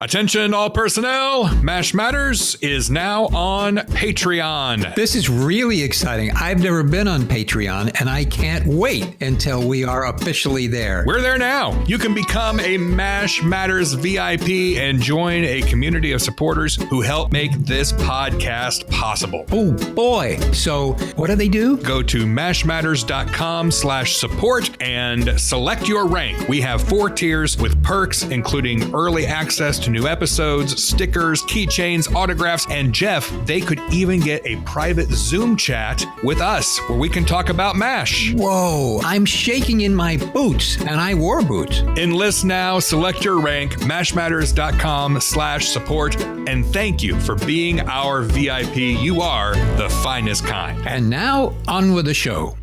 Attention all personnel, MASH Matters is now on Patreon. This is really exciting. I've never been on Patreon, and I can't wait until we are officially there. We're there now. You can become a MASH Matters VIP and join a community of supporters who help make this podcast possible. Oh boy. So what do they do? Go to mashmatters.com/support and select your rank. We have 4 tiers with perks, including early access to new episodes, stickers, keychains, autographs, and Jeff, they could even get a private Zoom chat with us where we can talk about MASH. Whoa, I'm shaking in my boots, and I wore boots. Enlist now, select your rank, mashmatters.com/support, and thank you for being our VIP. You are the finest kind. And now, on with the show.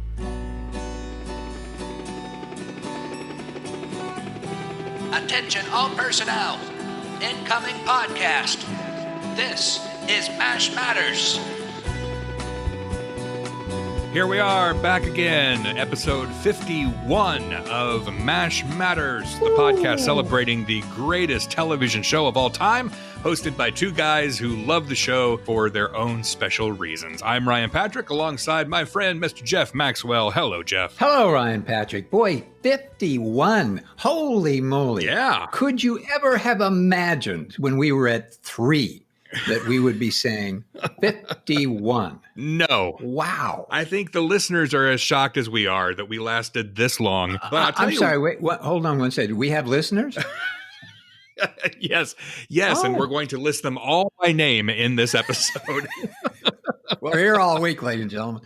Attention all personnel. Incoming podcast. This is MASH Matters. Here we are back again, episode 51 of MASH Matters, the podcast celebrating the greatest television show of all time, hosted by 2 guys who love the show for their own special reasons. I'm Ryan Patrick, alongside my friend, Mr. Jeff Maxwell. Hello, Jeff. Hello, Ryan Patrick. Boy, 51. Holy moly. Yeah. Could you ever have imagined when we were at 3 that we would be saying 51? No. Wow. I think the listeners are as shocked as we are that we lasted this long. But I'm sorry, wait, what? Hold on one second. Do we have listeners? Yes. And we're going to list them all by name in this episode. We're here all week, ladies and gentlemen.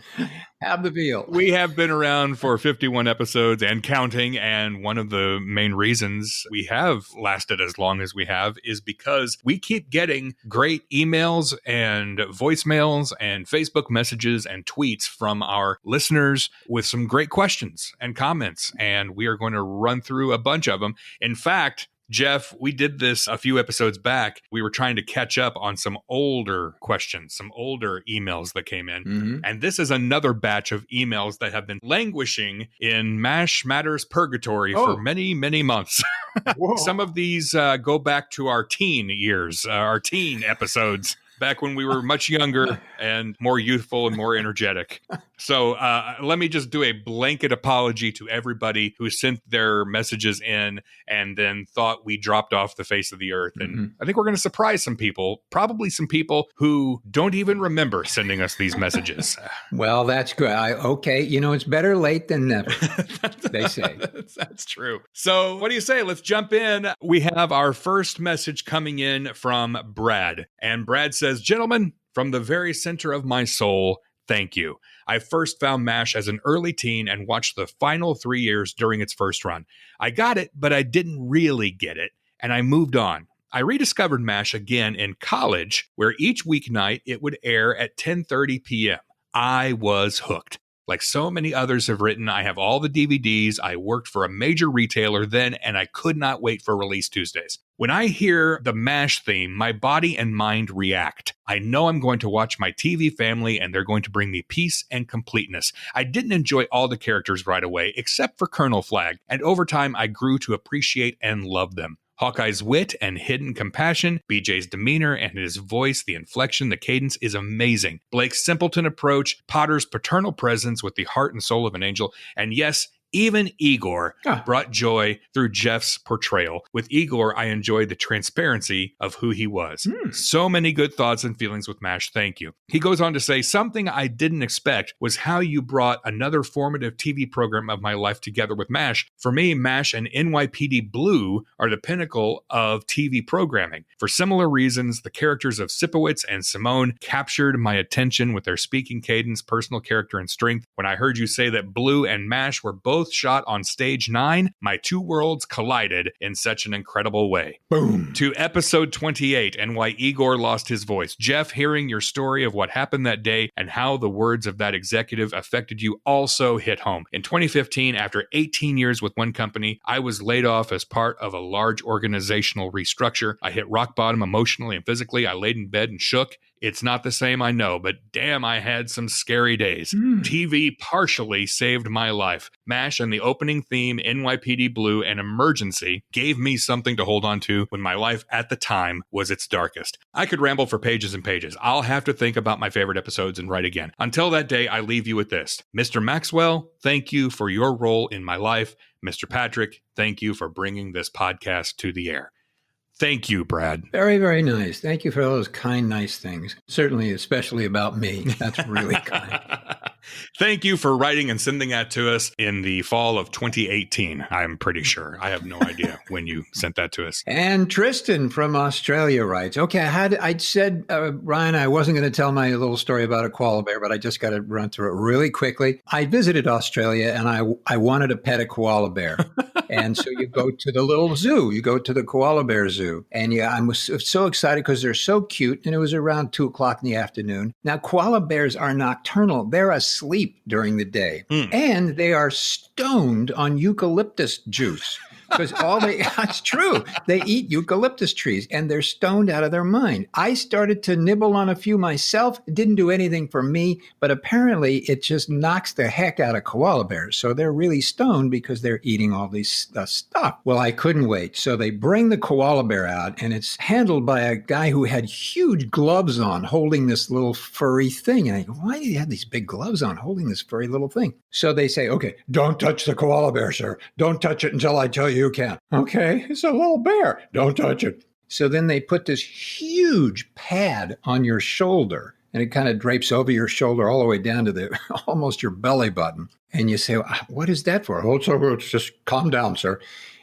Have the veal. We have been around for 51 episodes and counting, and one of the main reasons we have lasted as long as we have is because we keep getting great emails and voicemails and Facebook messages and tweets from our listeners with some great questions and comments, and we are going to run through a bunch of them. In fact, Jeff, we did this a few episodes back. We were trying to catch up on some older questions, some older emails that came in. Mm-hmm. And this is another batch of emails that have been languishing in MASH Matters purgatory for many, many months. Some of these go back to our teen years, our teen episodes. Back when we were much younger and more youthful and more energetic. So let me just do a blanket apology to everybody who sent their messages in and then thought we dropped off the face of the earth. And I think we're going to surprise some people, probably some people who don't even remember sending us these messages. Well, that's good. Okay, it's better late than never, they say. That's true. So what do you say? Let's jump in. We have our first message coming in from Brad. And Brad says, "Gentlemen, from the very center of my soul, thank you. I first found MASH as an early teen and watched the final 3 years during its first run. I got it, but I didn't really get it, and I moved on. I rediscovered MASH again in college, where each weeknight it would air at 10:30 p.m. I was hooked. Like so many others have written, I have all the DVDs. I worked for a major retailer then, and I could not wait for release Tuesdays. When I hear the MASH theme, my body and mind react. I know I'm going to watch my TV family, and they're going to bring me peace and completeness. I didn't enjoy all the characters right away, except for Colonel Flag, and over time I grew to appreciate and love them. Hawkeye's wit and hidden compassion, BJ's demeanor and his voice, the inflection, the cadence is amazing. Blake's simpleton approach, Potter's paternal presence with the heart and soul of an angel, and yes, even Igor brought joy through Jeff's portrayal. With Igor, I enjoyed the transparency of who he was. So many good thoughts and feelings with MASH. Thank you." He goes on to say, "Something I didn't expect was how you brought another formative TV program of my life together with MASH. For me, MASH and NYPD Blue are the pinnacle of TV programming. For similar reasons, the characters of Sipowicz and Simone captured my attention with their speaking cadence, personal character, and strength. When I heard you say that Blue and MASH were both shot on stage 9, my 2 worlds collided in such an incredible way." Boom. To episode 28 and why Igor lost his voice. Jeff, hearing your story of what happened that day and how the words of that executive affected you also hit home. In 2015, after 18 years with one company, I was laid off as part of a large organizational restructure. I hit rock bottom emotionally and physically. I laid in bed and shook. It's not the same, I know, but damn, I had some scary days. Hmm. TV partially saved my life. MASH and the opening theme, NYPD Blue and Emergency, gave me something to hold on to when my life at the time was its darkest. I could ramble for pages and pages. I'll have to think about my favorite episodes and write again. Until that day, I leave you with this. Mr. Maxwell, thank you for your role in my life. Mr. Patrick, thank you for bringing this podcast to the air. Thank you, Brad. Very, very nice. Thank you for those kind, nice things. Certainly, especially about me. That's really kind. Thank you for writing and sending that to us in the fall of 2018. I'm pretty sure. I have no idea when you sent that to us. And Tristan from Australia writes, okay, I'd said, Ryan, I wasn't going to tell my little story about a koala bear, but I just got to run through it really quickly. I visited Australia and I wanted to pet a koala bear. And so you go to the little zoo, you go to the koala bear zoo. And yeah, I was so excited because they're so cute. And it was around 2:00 in the afternoon. Now, koala bears are nocturnal. They're asleep during the day. And they are stoned on eucalyptus juice. Because it's true. They eat eucalyptus trees and they're stoned out of their mind. I started to nibble on a few myself. It didn't do anything for me, but apparently it just knocks the heck out of koala bears. So they're really stoned because they're eating all this stuff. Well, I couldn't wait. So they bring the koala bear out and it's handled by a guy who had huge gloves on holding this little furry thing. And I go, why do you have these big gloves on holding this furry little thing? So they say, okay, don't touch the koala bear, sir. Don't touch it until I tell you can. Okay, it's a little bear. Don't touch it. So then they put this huge pad on your shoulder and it kind of drapes over your shoulder all the way down to the almost your belly button. And you say, well, what is that for? Oh, it's just calm down, sir.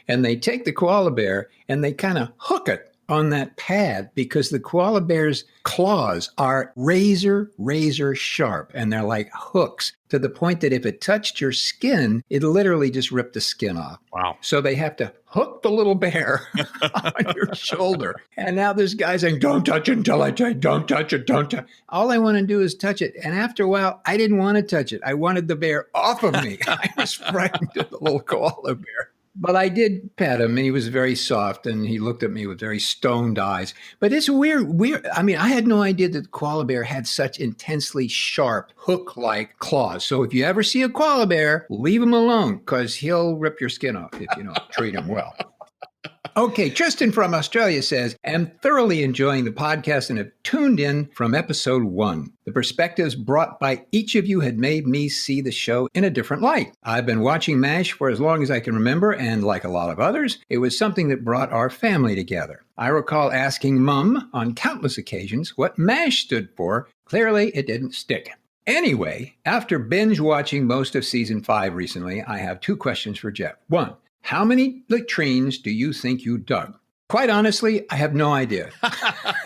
And they take the koala bear and they kind of hook it on that pad because the koala bear's claws are razor sharp and they're like hooks to the point that if it touched your skin, it literally just ripped the skin off. Wow. So they have to hook the little bear on your shoulder. And now this guy's saying, don't touch it until I tell you, don't touch it, don't touch it. All I want to do is touch it. And after a while, I didn't want to touch it. I wanted the bear off of me. I was frightened of the little koala bear. But I did pet him, and he was very soft, and he looked at me with very stoned eyes. But it's weird. I mean, I had no idea that the koala bear had such intensely sharp, hook-like claws. So if you ever see a koala bear, leave him alone, because he'll rip your skin off if you don't treat him well. Okay, Tristan from Australia says, I'm thoroughly enjoying the podcast and have tuned in from episode 1. The perspectives brought by each of you had made me see the show in a different light. I've been watching MASH for as long as I can remember, and like a lot of others, it was something that brought our family together. I recall asking Mum on countless occasions what MASH stood for. Clearly, it didn't stick. Anyway, after binge watching most of season 5 recently, I have 2 questions for Jeff. 1. How many latrines do you think you dug? Quite honestly, I have no idea.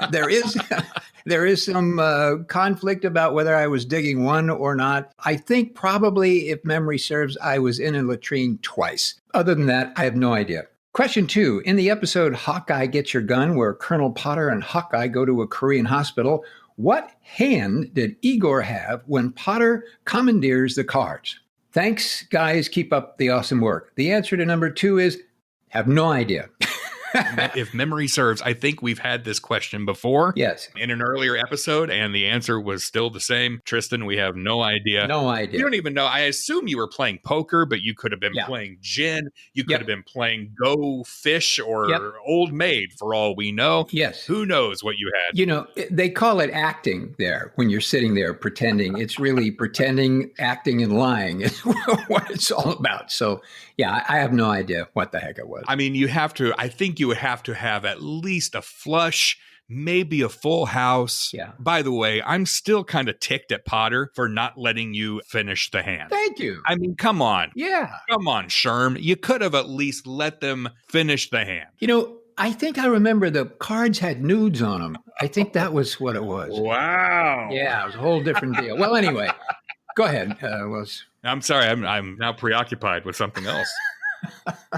There is some conflict about whether I was digging one or not. I think probably, if memory serves, I was in a latrine twice. Other than that, I have no idea. Question 2. In the episode Hawkeye Gets Your Gun, where Colonel Potter and Hawkeye go to a Korean hospital, what hand did Igor have when Potter commandeers the cards? Thanks, guys. Keep up the awesome work. The answer to number 2 is, have no idea. If memory serves, I think we've had this question before. Yes. In an earlier episode, and the answer was still the same. Tristan, we have no idea. No idea. You don't even know. I assume you were playing poker, but you could have been playing gin. You could have been playing Go Fish or Old Maid for all we know. Yes. Who knows what you had? You know, they call it acting there when you're sitting there pretending. It's really pretending, acting, and lying is what it's all about. So, yeah, I have no idea what the heck it was. I mean, I think you would have to have at least a flush, maybe a full house. Yeah. By the way, I'm still kind of ticked at Potter for not letting you finish the hand. Thank you. I mean, come on. Yeah. Come on, Sherm. You could have at least let them finish the hand. You know, I think I remember the cards had nudes on them. I think that was what it was. Wow. Yeah, it was a whole different deal. Well, anyway, go ahead. I'm sorry. I'm now preoccupied with something else.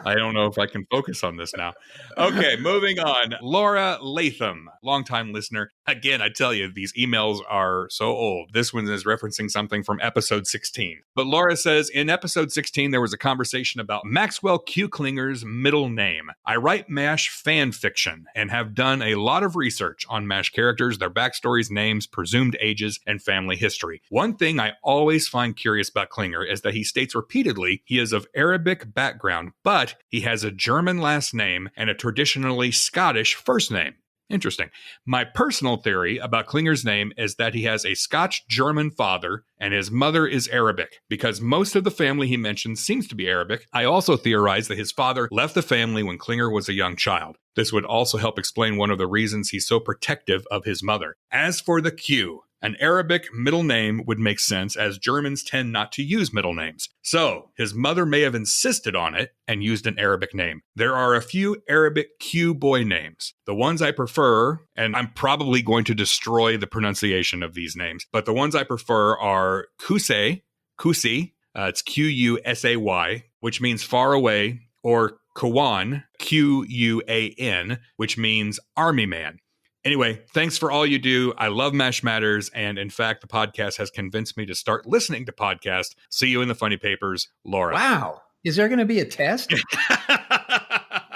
I don't know if I can focus on this now. Okay, moving on. Laura Latham, longtime listener. Again, I tell you, these emails are so old. This one is referencing something from episode 16. But Laura says, in episode 16, there was a conversation about Maxwell Q. Klinger's middle name. I write MASH fan fiction and have done a lot of research on MASH characters, their backstories, names, presumed ages, and family history. One thing I always find curious about Klinger is that he states repeatedly he is of Arabic background, but he has a German last name and a traditionally Scottish first name. Interesting. My personal theory about Klinger's name is that he has a Scotch-German father and his mother is Arabic, because most of the family he mentions seems to be Arabic. I also theorize that his father left the family when Klinger was a young child. This would also help explain one of the reasons he's so protective of his mother. As for the Q, an Arabic middle name would make sense, as Germans tend not to use middle names. So, his mother may have insisted on it and used an Arabic name. There are a few Arabic Q boy names. The ones I prefer, and I'm probably going to destroy the pronunciation of these names, but the ones I prefer are Kusay, it's Qusay, which means far away, or Kuan, Quan, which means army man. Anyway, thanks for all you do. I love MASH Matters. And in fact, the podcast has convinced me to start listening to podcasts. See you in the funny papers, Laura. Wow. Is there going to be a test?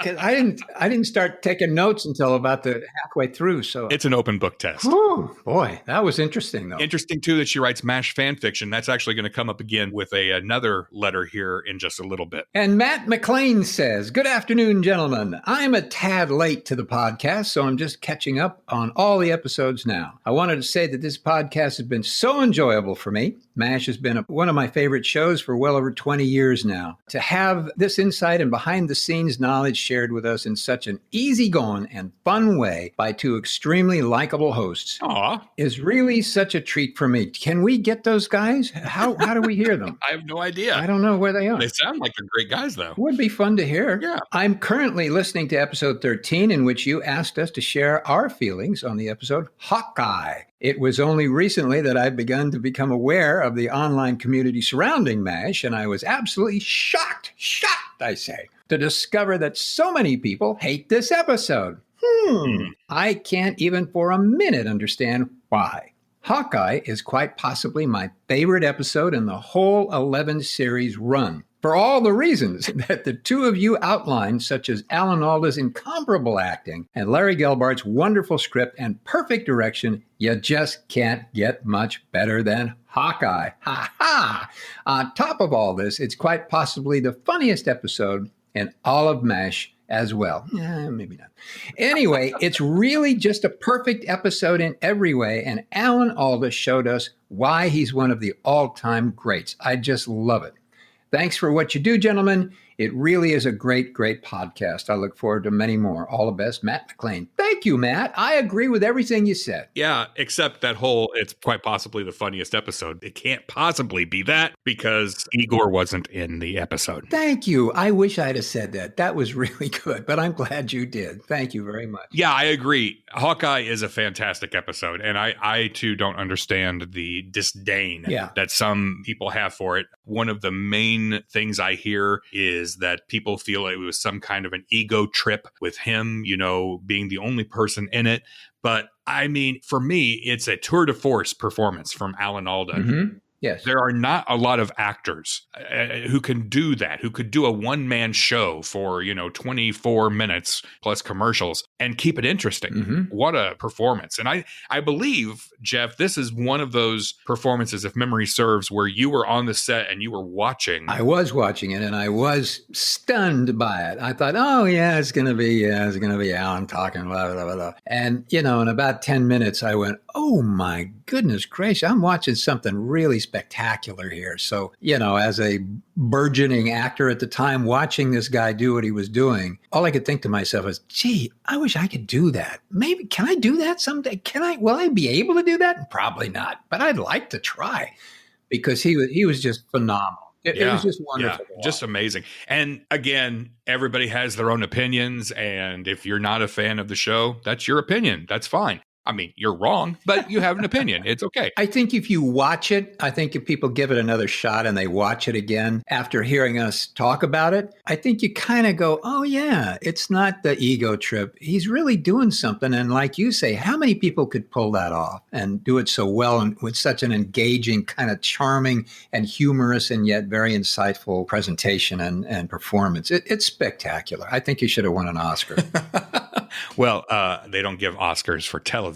'Cause I didn't start taking notes until about the halfway through. So It's an open book test. Whew, boy, that was interesting, though. Interesting, too, that she writes MASH fan fiction. That's actually going to come up again with another letter here in just a little bit. And Matt McLean says, good afternoon, gentlemen. I'm a tad late to the podcast, so I'm just catching up on all the episodes now. I wanted to say that this podcast has been so enjoyable for me. MASH has been one of my favorite shows for well over 20 years now. To have this insight and behind-the-scenes knowledge shared with us in such an easygoing and fun way by two extremely likable hosts is really such a treat for me. Can we get those guys? How do we hear them? I have no idea. I don't know where they are. They sound like they're great guys, though. Would be fun to hear. Yeah. I'm currently listening to episode 13, in which you asked us to share our feelings on the episode Hawkeye. It was only recently that I've begun to become aware of the online community surrounding MASH, and I was absolutely shocked, I say, to discover that so many people hate this episode. I can't even for a minute understand why. Hawkeye is quite possibly my favorite episode in the whole 11 series run, for all the reasons that the two of you outlined, such as Alan Alda's incomparable acting and Larry Gelbart's wonderful script and perfect direction. You just can't get much better than Hawkeye. Ha ha! On top of all this, it's quite possibly the funniest episode in all of MASH as well. Maybe not. Anyway, it's really just a perfect episode in every way, and Alan Alda showed us why he's one of the all-time greats. I just love it. Thanks for what you do, gentlemen. It really is a great, great podcast. I look forward to many more. All the best, Matt McLean. Thank you, Matt. I agree with everything you said. Yeah, except that whole, it's quite possibly the funniest episode. It can't possibly be that because Igor wasn't in the episode. Thank you. I wish I'd have said that. That was really good, but I'm glad you did. Thank you very much. Yeah, I agree. Hawkeye is a fantastic episode, and I too don't understand the disdain that some people have for it. One of the main things I hear is that people feel it was some kind of an ego trip with him, being the only person in it. But I mean, for me, it's a tour de force performance from Alan Alda. Mm-hmm. Yes. There are not a lot of actors who can do that, who could do a one-man show for, 24 minutes plus commercials and keep it interesting. Mm-hmm. What a performance. And I believe, Jeff, this is one of those performances, if memory serves, where you were on the set and you were watching. I was watching it and I was stunned by it. I thought, it's going to be Alan talking, blah, blah, blah, blah. And, in about 10 minutes, I went, oh my goodness gracious, I'm watching something really spectacular here. So, as a burgeoning actor at the time, watching this guy do what he was doing, all I could think to myself is, gee, I wish I could do that. Maybe, can I do that someday? Will I be able to do that? Probably not, but I'd like to try, because he was just phenomenal. It was just wonderful. Yeah, just amazing. And again, everybody has their own opinions. And if you're not a fan of the show, that's your opinion. That's fine. I mean, you're wrong, but you have an opinion. It's okay. I think if you watch it, I think if people give it another shot and they watch it again after hearing us talk about it, I think you kind of go, oh, yeah, it's not the ego trip. He's really doing something. And like you say, how many people could pull that off and do it so well and with such an engaging, kind of charming and humorous and yet very insightful presentation and performance? It's spectacular. I think he should have won an Oscar. Well, they don't give Oscars for television.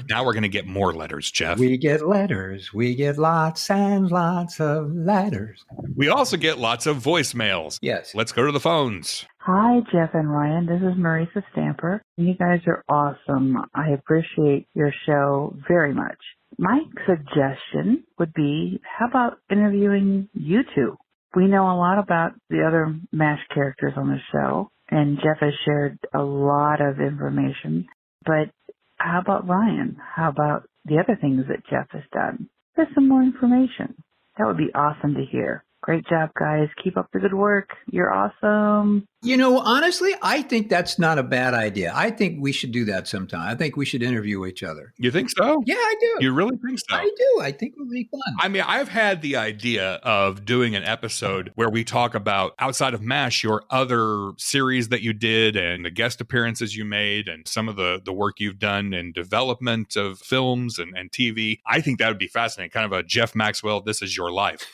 Now we're going to get more letters, Jeff. We get letters. We get lots and lots of letters. We also get lots of voicemails. Yes. Let's go to the phones. Hi, Jeff and Ryan. This is Marisa Stamper. You guys are awesome. I appreciate your show very much. My suggestion would be, how about interviewing you two? We know a lot about the other MASH characters on the show, and Jeff has shared a lot of information. But how about Ryan? How about the other things that Jeff has done? There's some more information. That would be awesome to hear. Great job, guys. Keep up the good work. You're awesome. Honestly, I think that's not a bad idea. I think we should do that sometime. I think we should interview each other. You think so? Yeah, I do. You really think so? I do. I think it would be fun. I mean, I've had the idea of doing an episode where we talk about, outside of MASH, your other series that you did and the guest appearances you made and some of the work you've done in development of films and TV. I think that would be fascinating. Kind of a Jeff Maxwell, this is your life.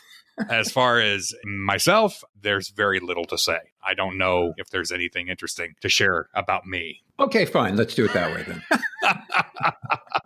As far as myself, there's very little to say. I don't know if there's anything interesting to share about me. Okay, fine. Let's do it that way then.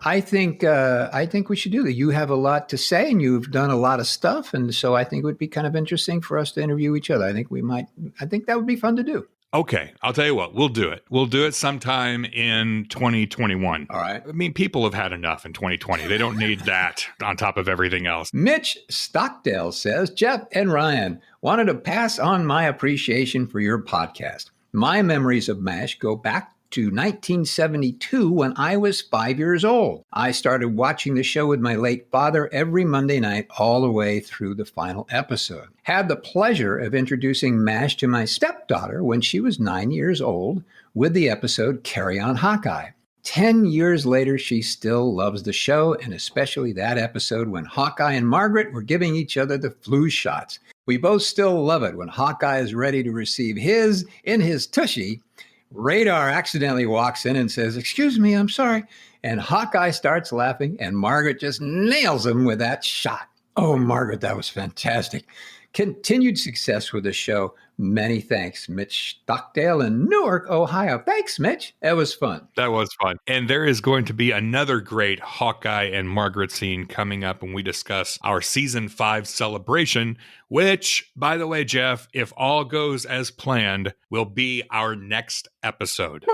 I think we should do that. You have a lot to say and you've done a lot of stuff. And so I think it would be kind of interesting for us to interview each other. I think that would be fun to do. Okay, I'll tell you what, we'll do it. We'll do it sometime in 2021. All right. I mean, people have had enough in 2020. They don't need that on top of everything else. Mitch Stockdale says, Jeff and Ryan, wanted to pass on my appreciation for your podcast. My memories of MASH go back to 1972 when I was 5 years old. I started watching the show with my late father every Monday night all the way through the final episode. Had the pleasure of introducing MASH to my stepdaughter when she was 9 years old with the episode Carry On Hawkeye. 10 years later, she still loves the show, and especially that episode when Hawkeye and Margaret were giving each other the flu shots. We both still love it when Hawkeye is ready to receive his in his tushy. Radar accidentally walks in and says, "Excuse me, I'm sorry." And Hawkeye starts laughing, and Margaret just nails him with that shot. Oh, Margaret, that was fantastic. Continued success with the show. Many thanks, Mitch Stockdale in Newark, Ohio. Thanks, Mitch. It was fun. That was fun. And there is going to be another great Hawkeye and Margaret scene coming up when we discuss our season 5 celebration, which, by the way, Jeff, if all goes as planned, will be our next episode.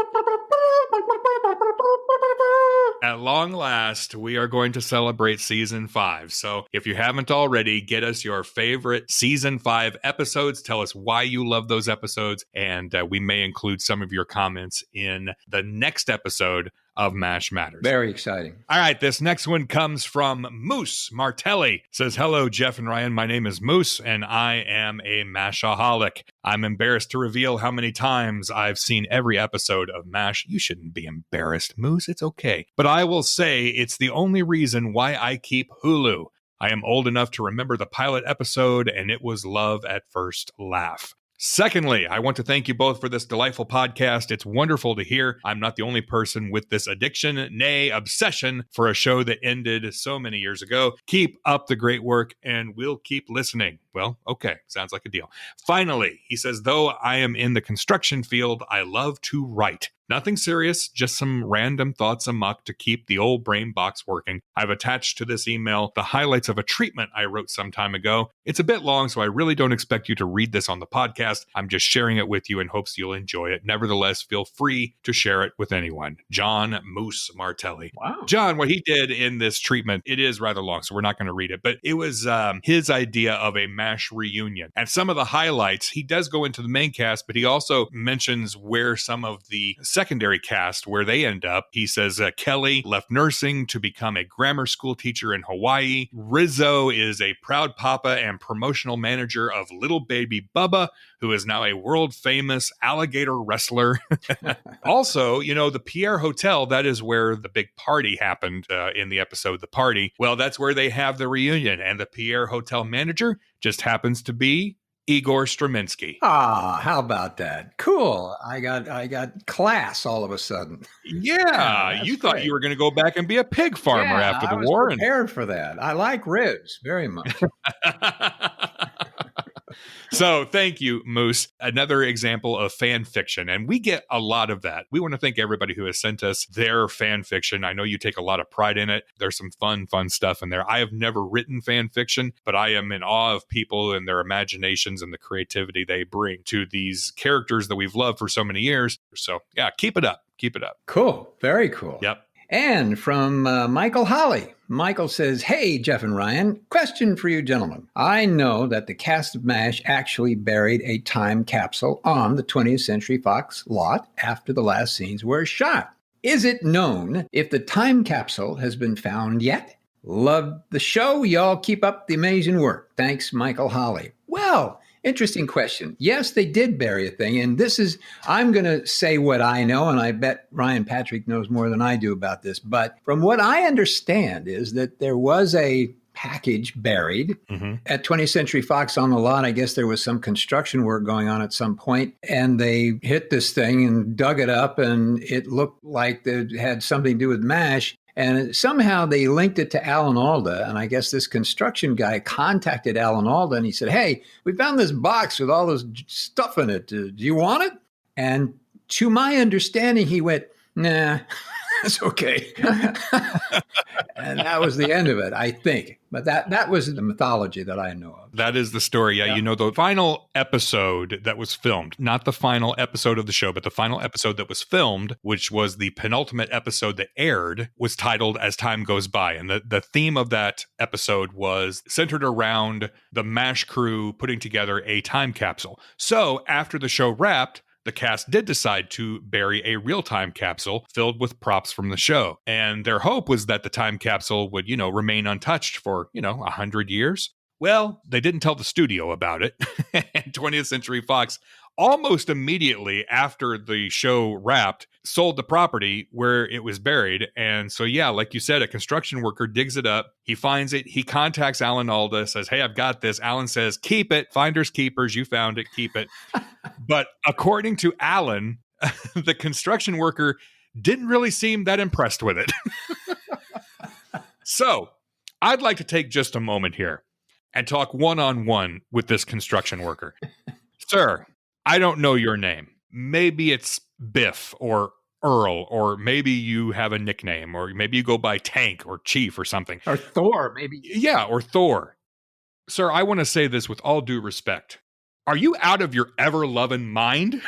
At long last, we are going to celebrate season 5. So if you haven't already, get us your favorite season 5 episodes. Tell us why you love those episodes. And we may include some of your comments in the next episode of MASH Matters. Very exciting. All right, this next one comes from Moose Martelli. Says, hello, Jeff and Ryan. My name is Moose, and I am a MASHaholic. I'm embarrassed to reveal how many times I've seen every episode of MASH. You shouldn't be embarrassed, Moose. It's okay. But I will say it's the only reason why I keep Hulu. I am old enough to remember the pilot episode, and it was love at first laugh. Secondly, I want to thank you both for this delightful podcast. It's wonderful to hear I'm not the only person with this addiction, nay, obsession for a show that ended so many years ago. Keep up the great work, and we'll keep listening. Well, okay, sounds like a deal. Finally, he says, though I am in the construction field, I love to write. Nothing serious, just some random thoughts amok to keep the old brain box working. I've attached to this email the highlights of a treatment I wrote some time ago. It's a bit long, so I really don't expect you to read this on the podcast. I'm just sharing it with you in hopes you'll enjoy it. Nevertheless, feel free to share it with anyone. John Moose Martelli. Wow. John, what he did in this treatment, it is rather long, so we're not going to read it, but it was his idea of a MASH MASH reunion. And some of the highlights, he does go into the main cast, but he also mentions where some of the secondary cast, where they end up. He says Kelly left nursing to become a grammar school teacher in Hawaii. Rizzo is a proud papa and promotional manager of little baby Bubba, who is now a world famous alligator wrestler. Also, the Pierre Hotel, that is where the big party happened in the episode, The Party. Well, that's where they have the reunion, and the Pierre Hotel manager just happens to be Igor Straminsky. Ah, how about that? Cool. I got class all of a sudden. Yeah, you thought you were going to go back and be a pig farmer after the war. I was prepared for that. I like ribs very much. So thank you, Moose. Another example of fan fiction. And we get a lot of that. We want to thank everybody who has sent us their fan fiction. I know you take a lot of pride in it. There's some fun stuff in there. I have never written fan fiction, but I am in awe of people and their imaginations and the creativity they bring to these characters that we've loved for so many years. So yeah, keep it up. Keep it up. Cool. Very cool. Yep. And from Michael Holly. Michael says, hey, Jeff and Ryan, question for you gentlemen. I know that the cast of MASH actually buried a time capsule on the 20th Century Fox lot after the last scenes were shot. Is it known if the time capsule has been found yet? Love the show. Y'all keep up the amazing work. Thanks, Michael Holly. Well, interesting question. Yes, they did bury a thing. And I'm going to say what I know, and I bet Ryan Patrick knows more than I do about this. But from what I understand is that there was a package buried at 20th Century Fox on the lot. I guess there was some construction work going on at some point, and they hit this thing and dug it up, and it looked like it had something to do with MASH. And somehow they linked it to Alan Alda. And I guess this construction guy contacted Alan Alda and he said, hey, we found this box with all this stuff in it. Do you want it? And to my understanding, he went, nah, that's okay. And that was the end of it, I think. But that was the mythology that I know of. That is the story. Yeah. The final episode that was filmed, not the final episode of the show, but the final episode that was filmed, which was the penultimate episode that aired, was titled As Time Goes By. And the theme of that episode was centered around the MASH crew putting together a time capsule. So after the show wrapped, the cast did decide to bury a real time capsule filled with props from the show. And their hope was that the time capsule would, remain untouched for, 100 years. Well, they didn't tell the studio about it. And 20th Century Fox, almost immediately after the show wrapped, sold the property where it was buried. And so, yeah, like you said, a construction worker digs it up. He finds it. He contacts Alan Alda, says, hey, I've got this. Alan says, keep it. Finders keepers. You found it. Keep it. But according to Alan, the construction worker didn't really seem that impressed with it. So I'd like to take just a moment here and talk one-on-one with this construction worker. Sir, I don't know your name. Maybe it's Biff or Earl, or maybe you have a nickname, or maybe you go by Tank or Chief or something. Or Thor, maybe. Yeah, or Thor. Sir, I want to say this with all due respect. Are you out of your ever-loving mind?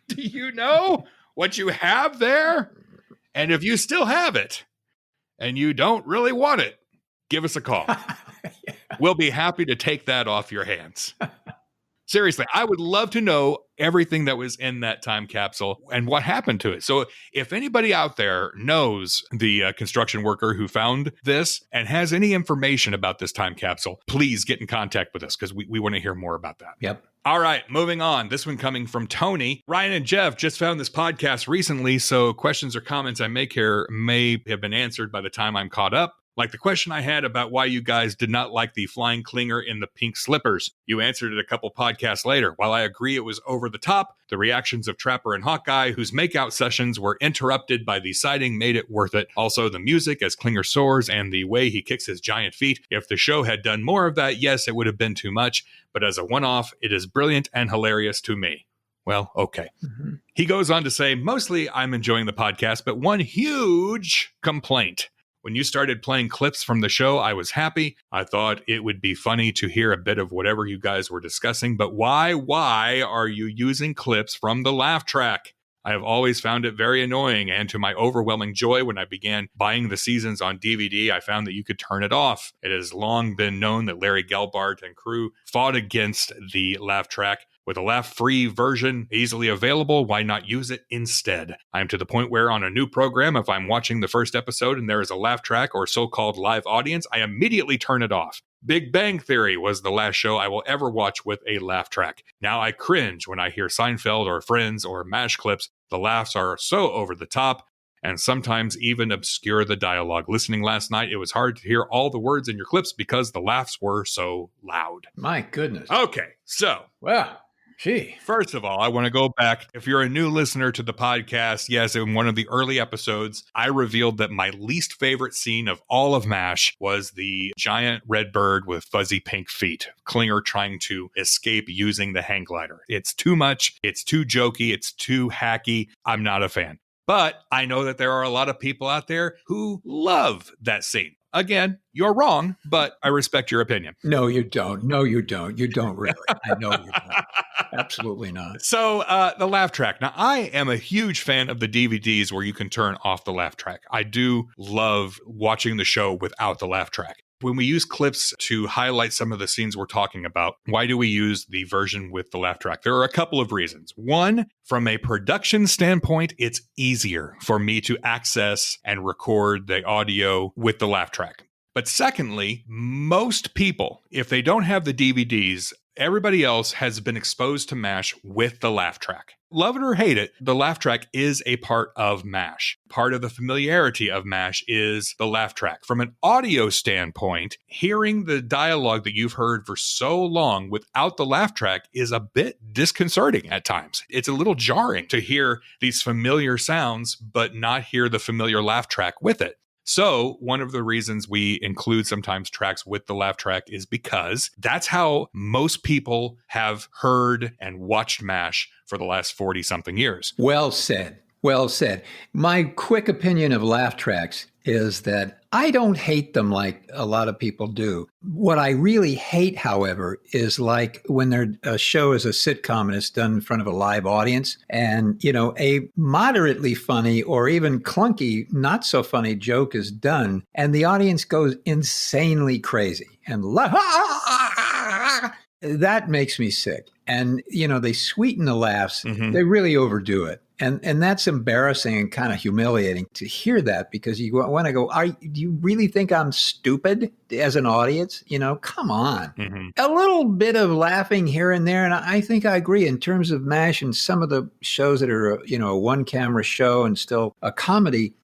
Do you know what you have there? And if you still have it, and you don't really want it, give us a call. Yeah. We'll be happy to take that off your hands. Seriously, I would love to know everything that was in that time capsule and what happened to it. So if anybody out there knows the construction worker who found this and has any information about this time capsule, please get in contact with us because we want to hear more about that. Yep. All right, moving on. This one coming from Tony. Ryan and Jeff just found this podcast recently, so questions or comments I make here may have been answered by the time I'm caught up. Like the question I had about why you guys did not like the flying clinger in the pink slippers. You answered it a couple podcasts later. While I agree it was over the top, the reactions of Trapper and Hawkeye, whose makeout sessions were interrupted by the sighting, made it worth it. Also, the music as Klinger soars and the way he kicks his giant feet. If the show had done more of that, yes, it would have been too much. But as a one-off, it is brilliant and hilarious to me. Well, okay. Mm-hmm. He goes on to say, mostly I'm enjoying the podcast, but one huge complaint. When you started playing clips from the show, I was happy. I thought it would be funny to hear a bit of whatever you guys were discussing, but why are you using clips from the laugh track? I have always found it very annoying, and to my overwhelming joy, when I began buying the seasons on DVD, I found that you could turn it off. It has long been known that Larry Gelbart and crew fought against the laugh track. With a laugh-free version easily available, why not use it instead? I am to the point where on a new program, if I'm watching the first episode and there is a laugh track or so-called live audience, I immediately turn it off. Big Bang Theory was the last show I will ever watch with a laugh track. Now I cringe when I hear Seinfeld or Friends or MASH clips. The laughs are so over the top and sometimes even obscure the dialogue. Listening last night, it was hard to hear all the words in your clips because the laughs were so loud. My goodness. Okay, so... Well, gee. First of all, I want to go back. If you're a new listener to the podcast, yes, in one of the early episodes, I revealed that my least favorite scene of all of MASH was the giant red bird with fuzzy pink feet, Klinger trying to escape using the hang glider. It's too much. It's too jokey. It's too hacky. I'm not a fan. But I know that there are a lot of people out there who love that scene. Again, you're wrong, but I respect your opinion. No, you don't. No, you don't. You don't really. I know you don't. Absolutely not. So the laugh track. Now, I am a huge fan of the DVDs where you can turn off the laugh track. I do love watching the show without the laugh track. When we use clips to highlight some of the scenes we're talking about, why do we use the version with the laugh track? There are a couple of reasons. One, from a production standpoint, it's easier for me to access and record the audio with the laugh track. But secondly, most people, if they don't have the DVDs, everybody else has been exposed to MASH with the laugh track. Love it or hate it, the laugh track is a part of MASH. Part of the familiarity of MASH is the laugh track. From an audio standpoint, hearing the dialogue that you've heard for so long without the laugh track is a bit disconcerting at times. It's a little jarring to hear these familiar sounds, but not hear the familiar laugh track with it. So one of the reasons we include sometimes tracks with the laugh track is because that's how most people have heard and watched MASH for the last 40-something years. Well said. Well said. My quick opinion of laugh tracks is that I don't hate them like a lot of people do. What I really hate, however, is like when a show is a sitcom and it's done in front of a live audience and, a moderately funny or even clunky, not so funny joke is done and the audience goes insanely crazy and that makes me sick. And, they sweeten the laughs. Mm-hmm. They really overdo it. And that's embarrassing and kind of humiliating to hear that because you want to go, do you really think I'm stupid as an audience? Come on. Mm-hmm. A little bit of laughing here and there. And I think I agree in terms of MASH and some of the shows that are, a one camera show and still a comedy.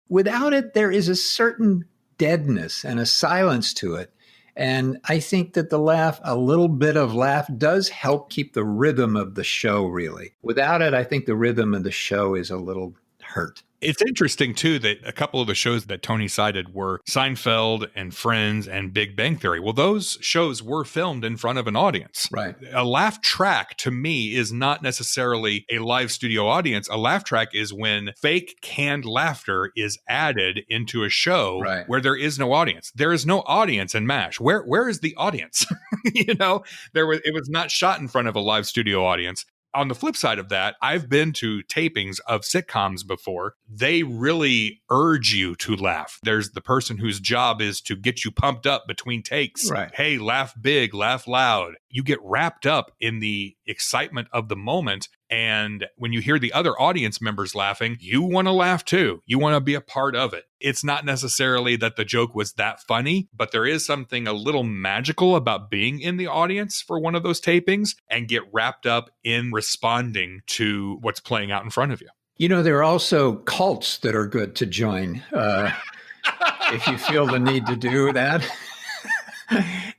Without it, there is a certain deadness and a silence to it. And I think that a little bit of laugh does help keep the rhythm of the show, really. Without it, I think the rhythm of the show is a little hurt. It's interesting, too, that a couple of the shows that Tony cited were Seinfeld and Friends and Big Bang Theory. Well, those shows were filmed in front of an audience. Right. A laugh track, to me, is not necessarily a live studio audience. A laugh track is when fake canned laughter is added into a show where there is no audience. There is no audience in MASH. Where is the audience? It was not shot in front of a live studio audience. On the flip side of that, I've been to tapings of sitcoms before. They really urge you to laugh. There's the person whose job is to get you pumped up between takes. Right. Hey, laugh big, laugh loud. You get wrapped up in the excitement of the moment. And when you hear the other audience members laughing, you want to laugh too. You want to be a part of it. It's not necessarily that the joke was that funny, but there is something a little magical about being in the audience for one of those tapings and get wrapped up in responding to what's playing out in front of you. There are also cults that are good to join if you feel the need to do that.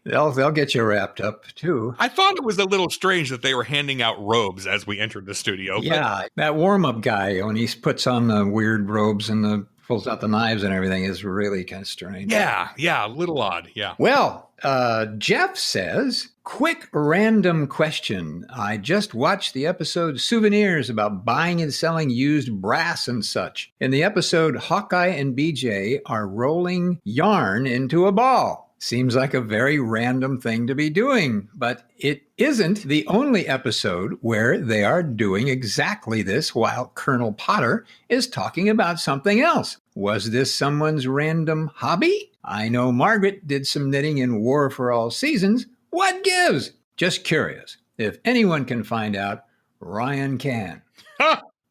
They'll get you wrapped up too. I thought it was a little strange that they were handing out robes as we entered the studio. Yeah, that warm-up guy, when he puts on the weird robes and pulls out the knives and everything, is really kind of strange. Yeah, a little odd, yeah. Well, Jeff says, quick random question. I just watched the episode Souvenirs about buying and selling used brass and such. In the episode, Hawkeye and BJ are rolling yarn into a ball. Seems like a very random thing to be doing, but it isn't the only episode where they are doing exactly this while Colonel Potter is talking about something else. Was this someone's random hobby? I know Margaret did some knitting in War for All Seasons. What gives? Just curious. If anyone can find out, Ryan can.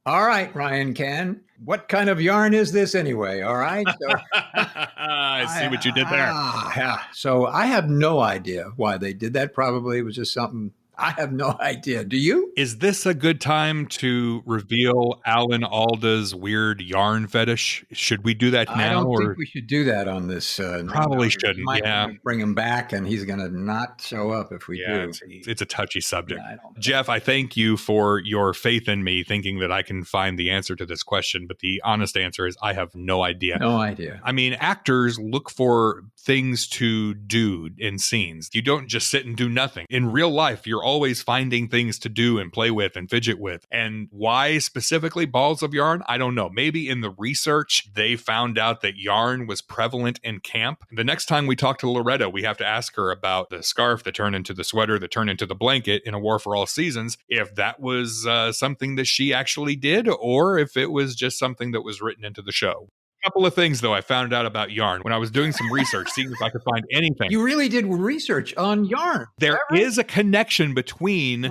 All right, Ryan can. What kind of yarn is this anyway? All right. So, I see what you did there. Yeah. So I have no idea why they did that. Probably it was just something. I have no idea. Do you? Is this a good time to reveal Alan Alda's weird yarn fetish? Should we do that now? I don't think we should do that on this. Probably shouldn't. Might bring him back, and he's going to not show up if we do. It's a touchy subject. Yeah, Jeff, I thank you for your faith in me, thinking that I can find the answer to this question. But the honest answer is I have no idea. No idea. I mean, actors look for things to do in scenes. You don't just sit and do nothing. In real life, you're always finding things to do and play with and fidget with. And why specifically balls of yarn? I don't know. Maybe in the research, they found out that yarn was prevalent in camp. The next time we talk to Loretta, we have to ask her about the scarf that turned into the sweater that turned into the blanket in A War for All Seasons, if that was something that she actually did, or if it was just something that was written into the show. Couple of things, though, I found out about yarn when I was doing some research, seeing if I could find anything. You really did research on yarn. There is a connection between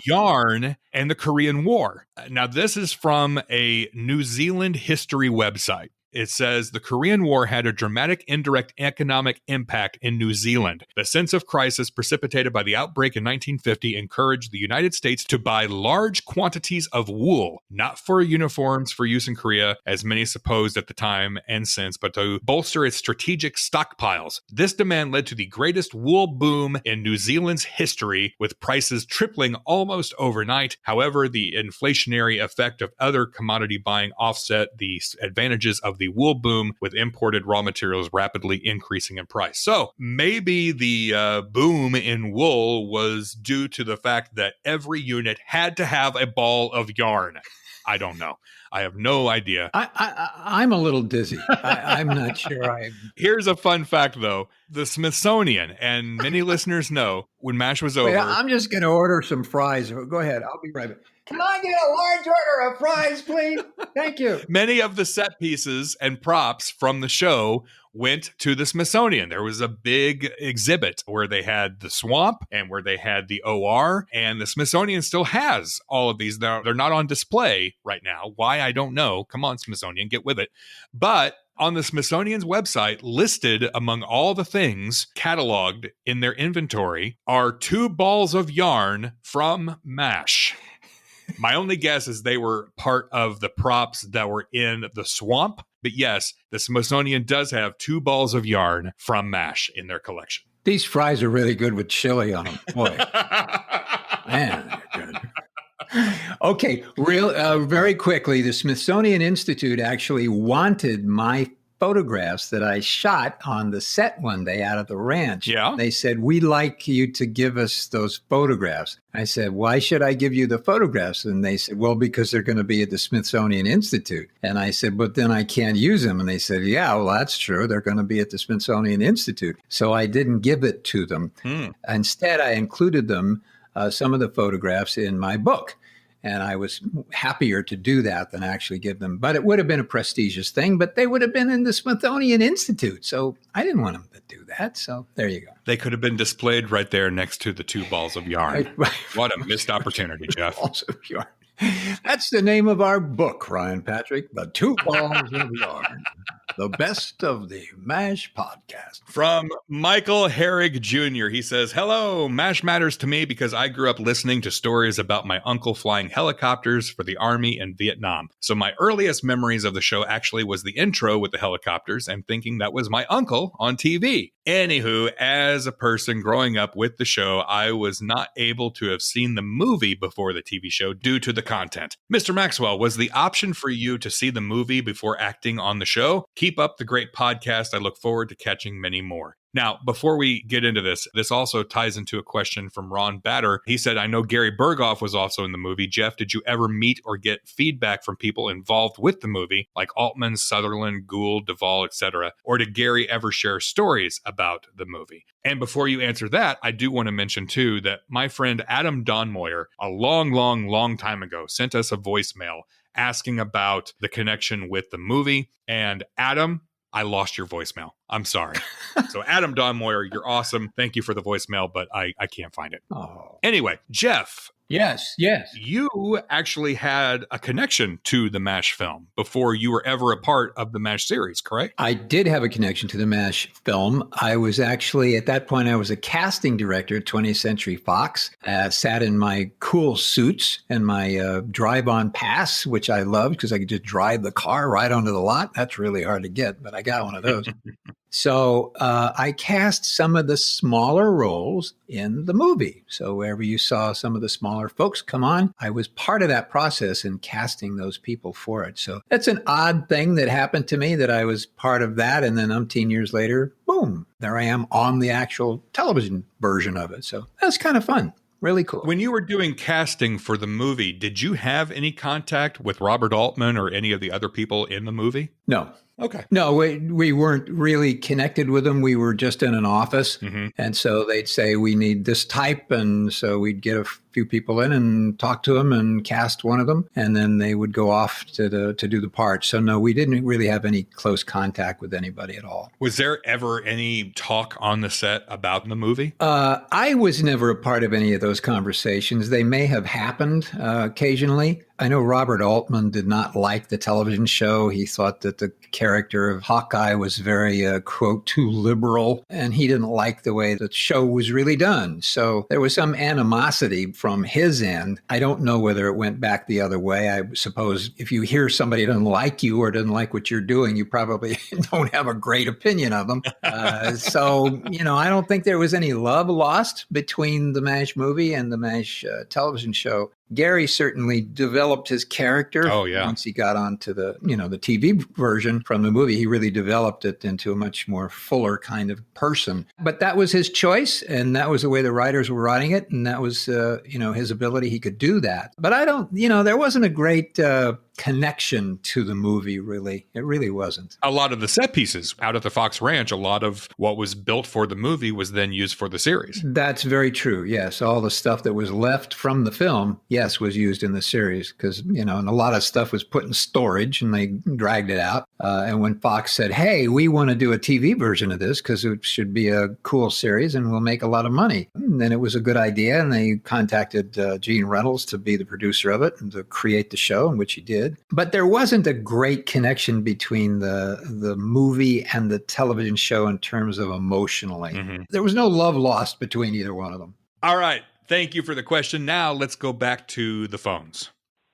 yarn and the Korean War. Now, this is from a New Zealand history website. It says the Korean War had a dramatic indirect economic impact in New Zealand. The sense of crisis precipitated by the outbreak in 1950 encouraged the United States to buy large quantities of wool, not for uniforms for use in Korea, as many supposed at the time and since, but to bolster its strategic stockpiles. This demand led to the greatest wool boom in New Zealand's history, with prices tripling almost overnight. However, the inflationary effect of other commodity buying offset the advantages of the wool boom, with imported raw materials rapidly increasing in price. So maybe the boom in wool was due to the fact that every unit had to have a ball of yarn. I don't know. I have no idea. I'm a little dizzy. I'm not sure. Here's a fun fact, though. The Smithsonian, and many listeners know, when MASH was over. Wait, I'm just going to order some fries. Go ahead. I'll be right back. Can I get a large order of fries, please? Thank you. Many of the set pieces and props from the show went to the Smithsonian. There was a big exhibit where they had the swamp and where they had the OR, and the Smithsonian still has all of these. They're not on display right now. Why? I don't know. Come on, Smithsonian, get with it. But on the Smithsonian's website, listed among all the things cataloged in their inventory, are 2 balls of yarn from MASH. My only guess is they were part of the props that were in the swamp. But yes, the Smithsonian does have 2 balls of yarn from MASH in their collection. These fries are really good with chili on them. Boy, man, they're good. Okay, very quickly, the Smithsonian Institute actually wanted my photographs that I shot on the set one day out of the ranch. Yeah. They said, we'd like you to give us those photographs. I said, why should I give you the photographs? And they said, well, because they're going to be at the Smithsonian Institute. And I said, but then I can't use them. And they said, yeah, well, that's true. They're going to be at the Smithsonian Institute. So I didn't give it to them. Instead, I included them, some of the photographs in my book. And I was happier to do that than actually give them. But it would have been a prestigious thing, but they would have been in the Smithsonian Institute. So I didn't want them to do that. So there you go. They could have been displayed right there next to the 2 balls of yarn. What a missed opportunity, Jeff. Balls of yarn. That's the name of our book, Ryan Patrick, The 2 Balls of Yarn. The best of the MASH podcast. From Michael Herrig Jr. He says, hello, MASH matters to me because I grew up listening to stories about my uncle flying helicopters for the Army in Vietnam. So my earliest memories of the show actually was the intro with the helicopters and thinking that was my uncle on TV. Anywho, as a person growing up with the show, I was not able to have seen the movie before the TV show due to the content. Mr. Maxwell, was the option for you to see the movie before acting on the show? Keep up the great podcast. I look forward to catching many more. Now, before we get into this also ties into a question from Ron Batter. He said, I know Gary Berghoff was also in the movie. Jeff, did you ever meet or get feedback from people involved with the movie, like Altman, Sutherland, Gould, Duvall, etc.? Or did Gary ever share stories about the movie? And before you answer that, I do want to mention, too, that my friend Adam Donmoyer, a long time ago, sent us a voicemail asking about the connection with the movie. And Adam, I lost your voicemail. I'm sorry. So Adam Donmoyer, you're awesome. Thank you for the voicemail, but I can't find it. Oh. Anyway, Jeff. Yes. You actually had a connection to the MASH film before you were ever a part of the MASH series, correct? I did have a connection to the MASH film. I was actually, at that point, I was a casting director at 20th Century Fox. Sat in my cool suits and my drive-on pass, which I loved because I could just drive the car right onto the lot. That's really hard to get, but I got one of those. So I cast some of the smaller roles in the movie. So wherever you saw some of the smaller folks come on, I was part of that process in casting those people for it. So that's an odd thing that happened to me, that I was part of that. And then umpteen years later, boom, there I am on the actual television version of it. So that's kind of fun. Really cool. When you were doing casting for the movie, did you have any contact with Robert Altman or any of the other people in the movie? No. Okay. No, we weren't really connected with them. We were just in an office. Mm-hmm. And so they'd say, we need this type. And so we'd get a few people in and talk to them and cast one of them. And then they would go off to do the part. So no, we didn't really have any close contact with anybody at all. Was there ever any talk on the set about the movie? I was never a part of any of those conversations. They may have happened occasionally. I know Robert Altman did not like the television show. He thought that the character of Hawkeye was very, quote, too liberal, and he didn't like the way the show was really done. So there was some animosity from his end. I don't know whether it went back the other way. I suppose if you hear somebody doesn't like you or doesn't like what you're doing, you probably don't have a great opinion of them. So, I don't think there was any love lost between the MASH movie and the MASH television show. Gary certainly developed his character. Oh, yeah. Once he got onto the TV version from the movie, he really developed it into a much more fuller kind of person. But that was his choice, and that was the way the writers were writing it, and that was, his ability. He could do that. But I don't, there wasn't a great connection to the movie, really. It really wasn't. A lot of the set pieces out at the Fox Ranch, a lot of what was built for the movie was then used for the series. That's very true. Yes. All the stuff that was left from the film, yes, was used in the series because, and a lot of stuff was put in storage and they dragged it out. And when Fox said, hey, we want to do a TV version of this because it should be a cool series and we'll make a lot of money. And then it was a good idea. And they contacted Gene Reynolds to be the producer of it and to create the show, in which he did. But there wasn't a great connection between the movie and the television show in terms of emotionally. Mm-hmm. There was no love lost between either one of them. All right. Thank you for the question. Now let's go back to the phones.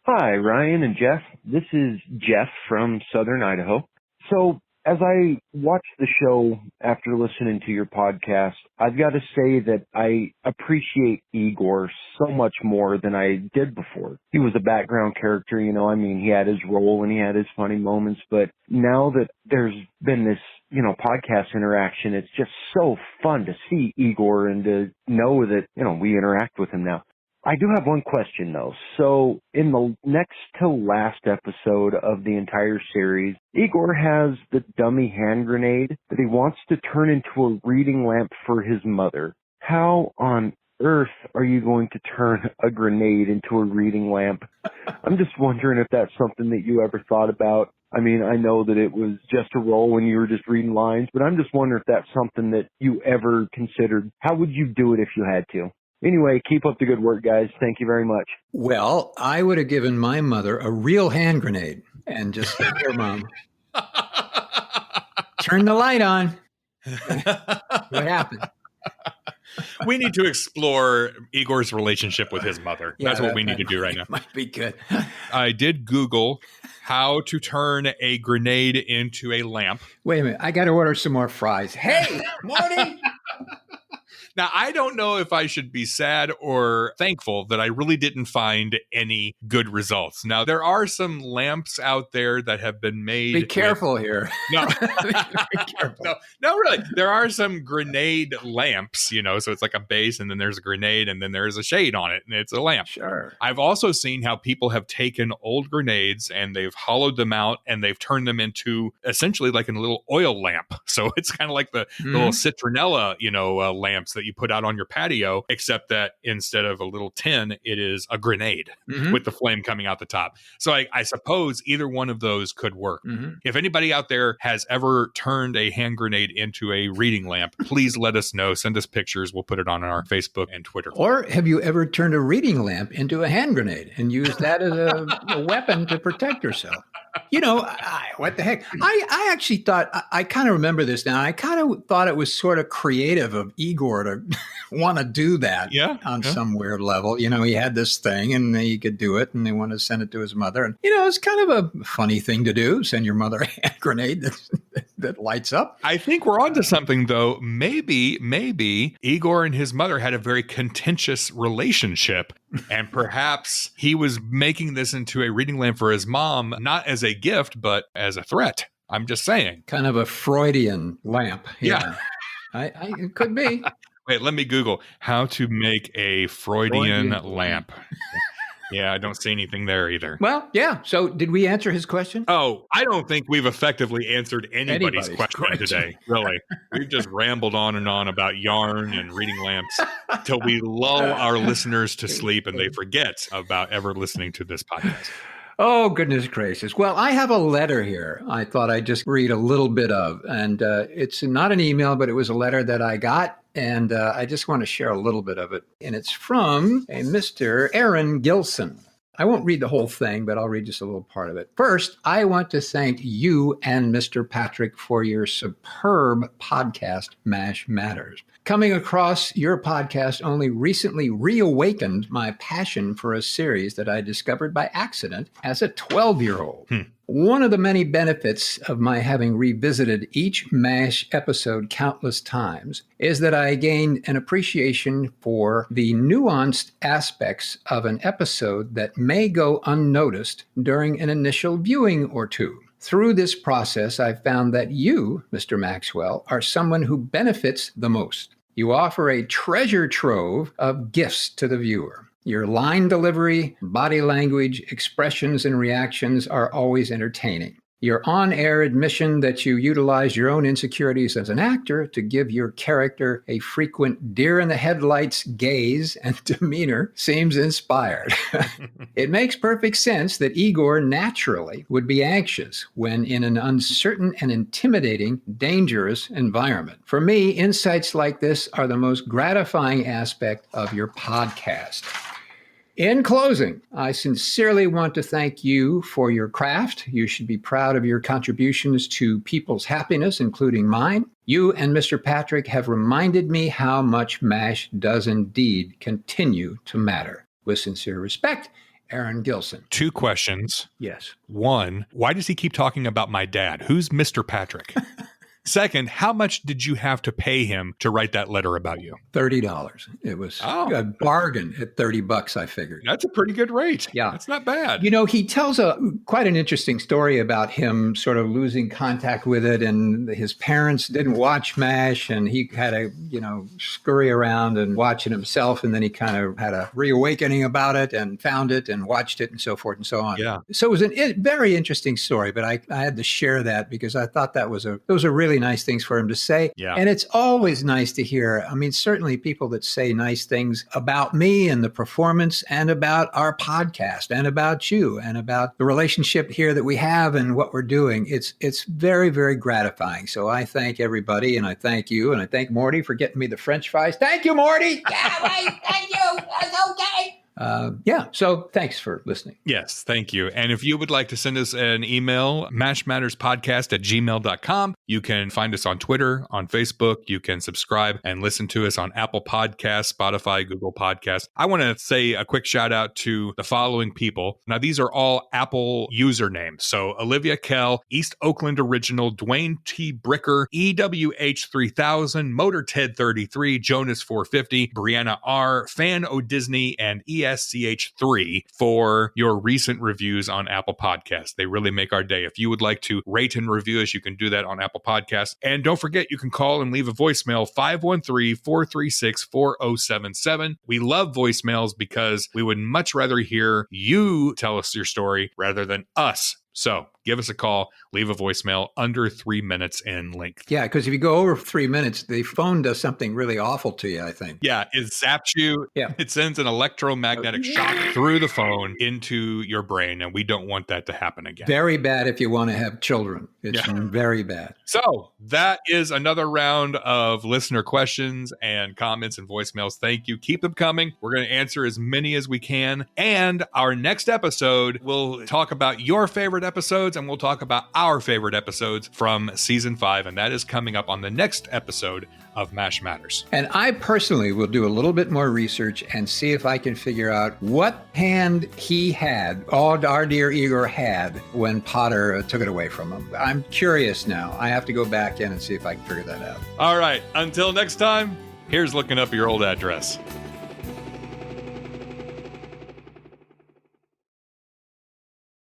Hi, Ryan and Jeff. This is Jeff from Southern Idaho. So as I watch the show after listening to your podcast, I've got to say that I appreciate Igor so much more than I did before. He was a background character, he had his role and he had his funny moments, but now that there's been this, podcast interaction, it's just so fun to see Igor and to know that, we interact with him now. I do have one question, though. So in the next to last episode of the entire series, Igor has the dummy hand grenade that he wants to turn into a reading lamp for his mother. How on earth are you going to turn a grenade into a reading lamp? I'm just wondering if that's something that you ever thought about. I mean, I know that it was just a role when you were just reading lines, but I'm just wondering if that's something that you ever considered. How would you do it if you had to? Anyway, keep up the good work, guys. Thank you very much. Well, I would have given my mother a real hand grenade and just said, here, Mom, turn the light on. What happened? We need to explore Igor's relationship with his mother. Yeah, That's what we need to do right now. Might be good. I did Google how to turn a grenade into a lamp. Wait a minute. I got to order some more fries. Hey, Marty! Now, I don't know if I should be sad or thankful that I really didn't find any good results. Now, there are some lamps out there that have been made. Be careful here. No. Be careful. No, really. There are some grenade lamps, so it's like a base and then there's a grenade and then there's a shade on it and it's a lamp. Sure. I've also seen how people have taken old grenades and they've hollowed them out and they've turned them into essentially like a little oil lamp. So it's kind of like the little citronella, lamps that you put out on your patio, except that instead of a little tin, it is a grenade with the flame coming out the top. So I suppose either one of those could work. If anybody out there has ever turned a hand grenade into a reading lamp, please let us know. Send us pictures. We'll put it on our Facebook and Twitter. Or have you ever turned a reading lamp into a hand grenade and used that as a weapon to protect yourself? What the heck? I actually thought, I kind of remember this now. I kind of thought it was sort of creative of Igor to want to do that on some weird level. He had this thing and he could do it and they wanted to send it to his mother. And, it's kind of a funny thing to do. Send your mother a hand grenade that lights up. I think we're onto something, though. Maybe Igor and his mother had a very contentious relationship. And perhaps he was making this into a reading lamp for his mom, not as a gift, but as a threat. I'm just saying. Kind of a Freudian lamp. Yeah. It could be. Wait, let me Google how to make a Freudian lamp. Yeah, I don't see anything there either. Well, yeah. So did we answer his question? Oh, I don't think we've effectively answered anybody's question today, really. We've just rambled on and on about yarn and reading lamps till we lull our listeners to sleep and they forget about ever listening to this podcast. Oh, goodness gracious. Well, I have a letter here I thought I'd just read a little bit of. And it's not an email, but it was a letter that I got. And I just want to share a little bit of it. And it's from a Mr. Aaron Gilson. I won't read the whole thing, but I'll read just a little part of it. First, I want to thank you and Mr. Patrick for your superb podcast, MASH Matters. Coming across your podcast only recently reawakened my passion for a series that I discovered by accident as a 12-year-old. One of the many benefits of my having revisited each MASH episode countless times is that I gained an appreciation for the nuanced aspects of an episode that may go unnoticed during an initial viewing or two. Through this process, I've found that you, Mr. Maxwell, are someone who benefits the most. You offer a treasure trove of gifts to the viewer. Your line delivery, body language, expressions, and reactions are always entertaining. Your on-air admission that you utilize your own insecurities as an actor to give your character a frequent deer-in-the-headlights gaze and demeanor seems inspired. It makes perfect sense that Igor naturally would be anxious when in an uncertain and intimidating, dangerous environment. For me, insights like this are the most gratifying aspect of your podcast. In closing, I sincerely want to thank you for your craft. You should be proud of your contributions to people's happiness, including mine. You and Mr. Patrick have reminded me how much MASH does indeed continue to matter. With sincere respect, Aaron Gilson. 2 questions. Yes. 1, why does he keep talking about my dad? Who's Mr. Patrick? Second, how much did you have to pay him to write that letter about you? $30. It was a bargain at $30, I figured. That's a pretty good rate. Yeah. That's not bad. He tells quite an interesting story about him sort of losing contact with it, and his parents didn't watch MASH, and he had to, scurry around and watch it himself, and then he kind of had a reawakening about it and found it and watched it and so forth and so on. Yeah. So it was a very interesting story, but I had to share that because I thought those are really nice things for him to say. Yeah. And it's always nice to hear. I mean, certainly people that say nice things about me and the performance and about our podcast and about you and about the relationship here that we have and what we're doing. It's very, very gratifying. So I thank everybody, and I thank you, and I thank Morty for getting me the French fries. Thank you, Morty. Yeah, right. Thank you. That's okay. So thanks for listening. Yes, thank you. And if you would like to send us an email, mashmatterspodcast@gmail.com. You can find us on Twitter, on Facebook. You can subscribe and listen to us on Apple Podcasts, Spotify, Google Podcasts. I want to say a quick shout out to the following people. Now, these are all Apple usernames. So Olivia Kell, East Oakland Original, Dwayne T. Bricker, EWH3000, Motor Ted 33, Jonas 450, Brianna R, Fan O'Disney, and ESCH3 for your recent reviews on Apple Podcasts. They really make our day. If you would like to rate and review us, you can do that on Apple Podcasts. And don't forget, you can call and leave a voicemail, 513-436-4077. We love voicemails because we would much rather hear you tell us your story rather than us. So give us a call, leave a voicemail under 3 minutes in length. Yeah, because if you go over 3 minutes, the phone does something really awful to you, I think. Yeah, it zaps you. Yeah. It sends an electromagnetic shock through the phone into your brain, and we don't want that to happen again. Very bad if you want to have children. It's very bad. So that is another round of listener questions and comments and voicemails. Thank you. Keep them coming. We're going to answer as many as we can. And our next episode, we'll talk about your favorite episodes, and we'll talk about our favorite episodes from season 5. And that is coming up on the next episode of MASH Matters. And I personally will do a little bit more research and see if I can figure out what hand he had, our dear Igor had, when Potter took it away from him. I'm curious now. I have to go back in and see if I can figure that out. All right. Until next time, here's looking up your old address.